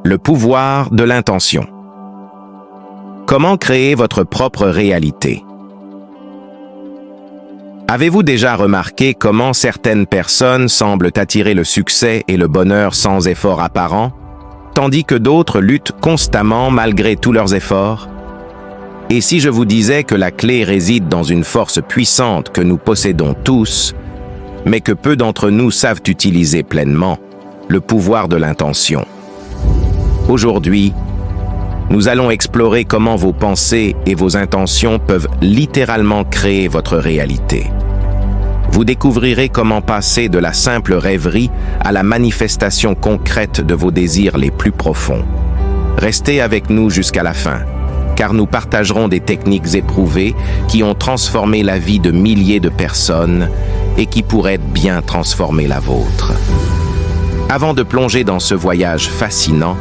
Le pouvoir de l'intention. Comment créer votre propre réalité? Avez-vous déjà remarqué comment certaines personnes semblent attirer le succès et le bonheur sans effort apparent, tandis que d'autres luttent constamment malgré tous leurs efforts? Et si je vous disais que la clé réside dans une force puissante que nous possédons tous, mais que peu d'entre nous savent utiliser pleinement, le pouvoir de l'intention? Aujourd'hui, nous allons explorer comment vos pensées et vos intentions peuvent littéralement créer votre réalité. Vous découvrirez comment passer de la simple rêverie à la manifestation concrète de vos désirs les plus profonds. Restez avec nous jusqu'à la fin, car nous partagerons des techniques éprouvées qui ont transformé la vie de milliers de personnes et qui pourraient bien transformer la vôtre. Avant de plonger dans ce voyage fascinant,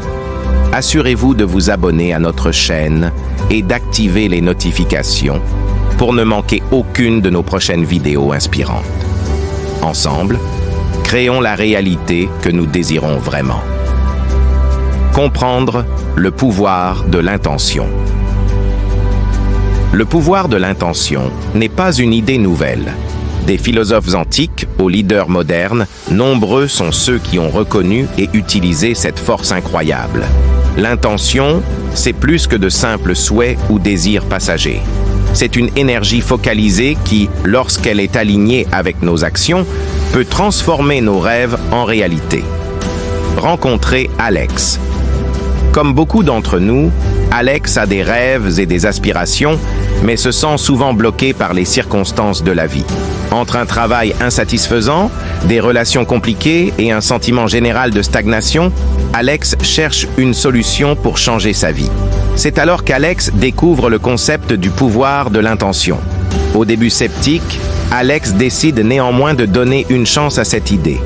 assurez-vous de vous abonner à notre chaîne et d'activer les notifications pour ne manquer aucune de nos prochaines vidéos inspirantes. Ensemble, créons la réalité que nous désirons vraiment. Comprendre le pouvoir de l'intention. Le pouvoir de l'intention n'est pas une idée nouvelle. Des philosophes antiques aux leaders modernes, nombreux sont ceux qui ont reconnu et utilisé cette force incroyable. L'intention, c'est plus que de simples souhaits ou désirs passagers. C'est une énergie focalisée qui, lorsqu'elle est alignée avec nos actions, peut transformer nos rêves en réalité. Rencontrez Alex. Comme beaucoup d'entre nous, Alex a des rêves et des aspirations, mais se sent souvent bloqué par les circonstances de la vie. Entre un travail insatisfaisant, des relations compliquées et un sentiment général de stagnation, Alex cherche une solution pour changer sa vie. C'est alors qu'Alex découvre le concept du pouvoir de l'intention. Au début sceptique, Alex décide néanmoins de donner une chance à cette idée.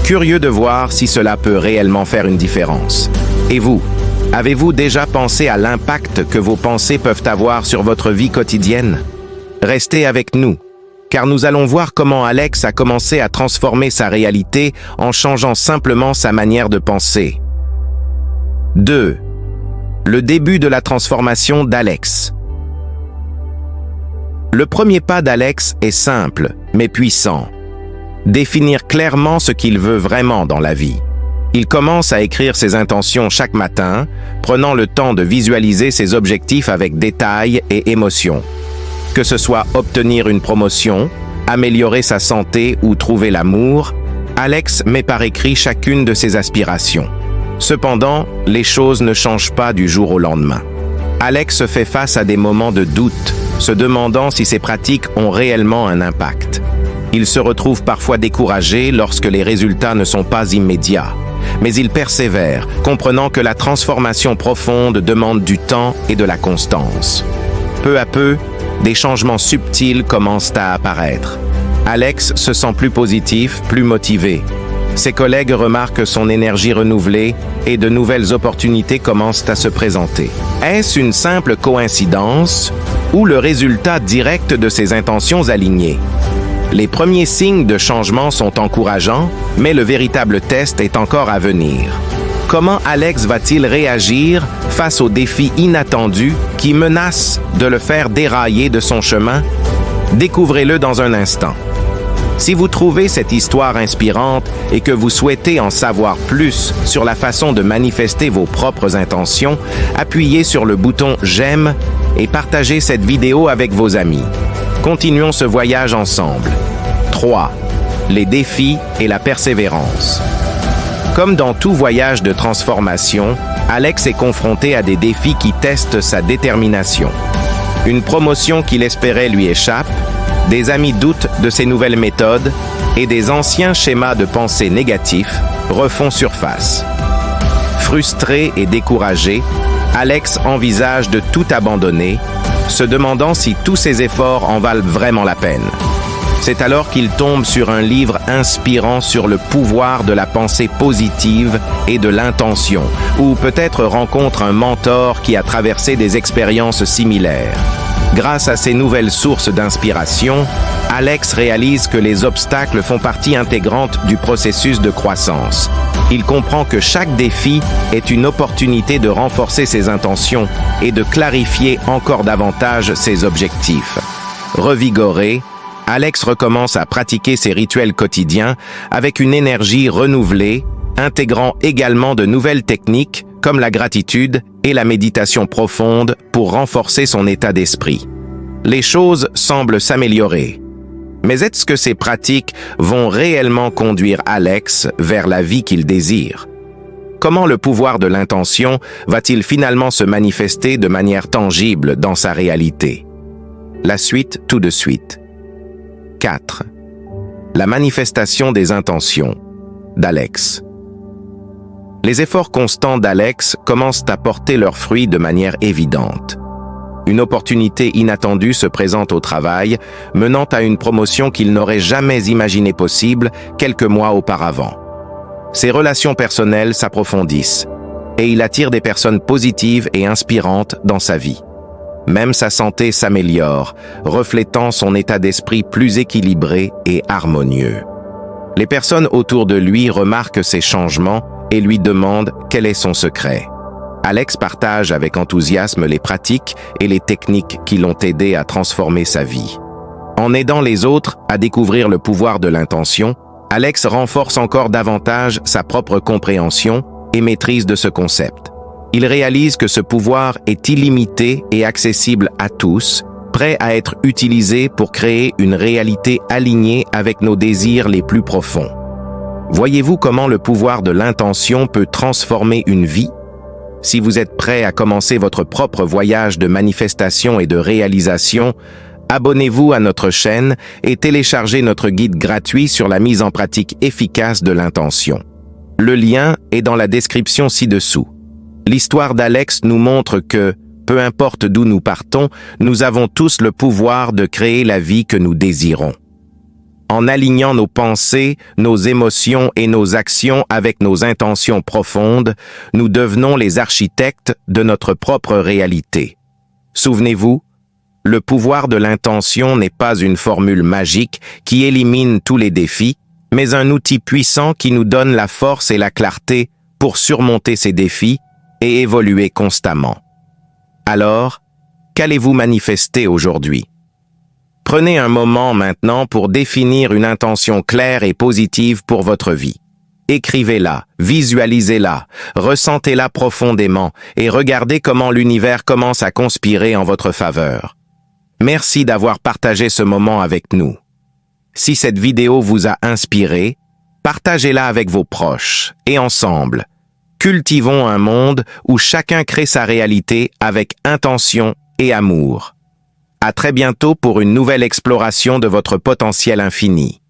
Curieux de voir si cela peut réellement faire une différence. Et vous, avez-vous déjà pensé à l'impact que vos pensées peuvent avoir sur votre vie quotidienne? Restez avec nous, car nous allons voir comment Alex a commencé à transformer sa réalité en changeant simplement sa manière de penser. 2. Le début de la transformation d'Alex. Le premier pas d'Alex est simple, mais puissant. Définir clairement ce qu'il veut vraiment dans la vie. Il commence à écrire ses intentions chaque matin, prenant le temps de visualiser ses objectifs avec détail et émotion. Que ce soit obtenir une promotion, améliorer sa santé ou trouver l'amour, Alex met par écrit chacune de ses aspirations. Cependant, les choses ne changent pas du jour au lendemain. Alex fait face à des moments de doute, se demandant si ses pratiques ont réellement un impact. Il se retrouve parfois découragé lorsque les résultats ne sont pas immédiats. Mais il persévère, comprenant que la transformation profonde demande du temps et de la constance. Peu à peu, des changements subtils commencent à apparaître. Alex se sent plus positif, plus motivé. Ses collègues remarquent son énergie renouvelée et de nouvelles opportunités commencent à se présenter. Est-ce une simple coïncidence ou le résultat direct de ses intentions alignées? Les premiers signes de changement sont encourageants, mais le véritable test est encore à venir. Comment Alex va-t-il réagir face aux défis inattendus qui menacent de le faire dérailler de son chemin? Découvrez-le dans un instant. Si vous trouvez cette histoire inspirante et que vous souhaitez en savoir plus sur la façon de manifester vos propres intentions, appuyez sur le bouton « J'aime » et partagez cette vidéo avec vos amis. Continuons ce voyage ensemble. 3. Les défis et la persévérance. Comme dans tout voyage de transformation, Alex est confronté à des défis qui testent sa détermination. Une promotion qu'il espérait lui échappe, des amis doutent de ses nouvelles méthodes et des anciens schémas de pensée négatifs refont surface. Frustré et découragé, Alex envisage de tout abandonner, se demandant si tous ses efforts en valent vraiment la peine. C'est alors qu'il tombe sur un livre inspirant sur le pouvoir de la pensée positive et de l'intention, ou peut-être rencontre un mentor qui a traversé des expériences similaires. Grâce à ces nouvelles sources d'inspiration, Alex réalise que les obstacles font partie intégrante du processus de croissance. Il comprend que chaque défi est une opportunité de renforcer ses intentions et de clarifier encore davantage ses objectifs. Revigoré, Alex recommence à pratiquer ses rituels quotidiens avec une énergie renouvelée, intégrant également de nouvelles techniques comme la gratitude et la méditation profonde pour renforcer son état d'esprit. Les choses semblent s'améliorer. Mais est-ce que ces pratiques vont réellement conduire Alex vers la vie qu'il désire? Comment le pouvoir de l'intention va-t-il finalement se manifester de manière tangible dans sa réalité? La suite tout de suite. 4. La manifestation des intentions d'Alex. Les efforts constants d'Alex commencent à porter leurs fruits de manière évidente. Une opportunité inattendue se présente au travail, menant à une promotion qu'il n'aurait jamais imaginé possible quelques mois auparavant. Ses relations personnelles s'approfondissent et il attire des personnes positives et inspirantes dans sa vie. Même sa santé s'améliore, reflétant son état d'esprit plus équilibré et harmonieux. Les personnes autour de lui remarquent ces changements et lui demandent quel est son secret. Alex partage avec enthousiasme les pratiques et les techniques qui l'ont aidé à transformer sa vie. En aidant les autres à découvrir le pouvoir de l'intention, Alex renforce encore davantage sa propre compréhension et maîtrise de ce concept. Il réalise que ce pouvoir est illimité et accessible à tous, prêt à être utilisé pour créer une réalité alignée avec nos désirs les plus profonds. Voyez-vous comment le pouvoir de l'intention peut transformer une vie? Si vous êtes prêt à commencer votre propre voyage de manifestation et de réalisation, abonnez-vous à notre chaîne et téléchargez notre guide gratuit sur la mise en pratique efficace de l'intention. Le lien est dans la description ci-dessous. L'histoire d'Alex nous montre que, peu importe d'où nous partons, nous avons tous le pouvoir de créer la vie que nous désirons. En alignant nos pensées, nos émotions et nos actions avec nos intentions profondes, nous devenons les architectes de notre propre réalité. Souvenez-vous, le pouvoir de l'intention n'est pas une formule magique qui élimine tous les défis, mais un outil puissant qui nous donne la force et la clarté pour surmonter ces défis et évoluer constamment. Alors, qu'allez-vous manifester aujourd'hui? Prenez un moment maintenant pour définir une intention claire et positive pour votre vie. Écrivez-la, visualisez-la, ressentez-la profondément et regardez comment l'univers commence à conspirer en votre faveur. Merci d'avoir partagé ce moment avec nous. Si cette vidéo vous a inspiré, partagez-la avec vos proches et ensemble, cultivons un monde où chacun crée sa réalité avec intention et amour. À très bientôt pour une nouvelle exploration de votre potentiel infini.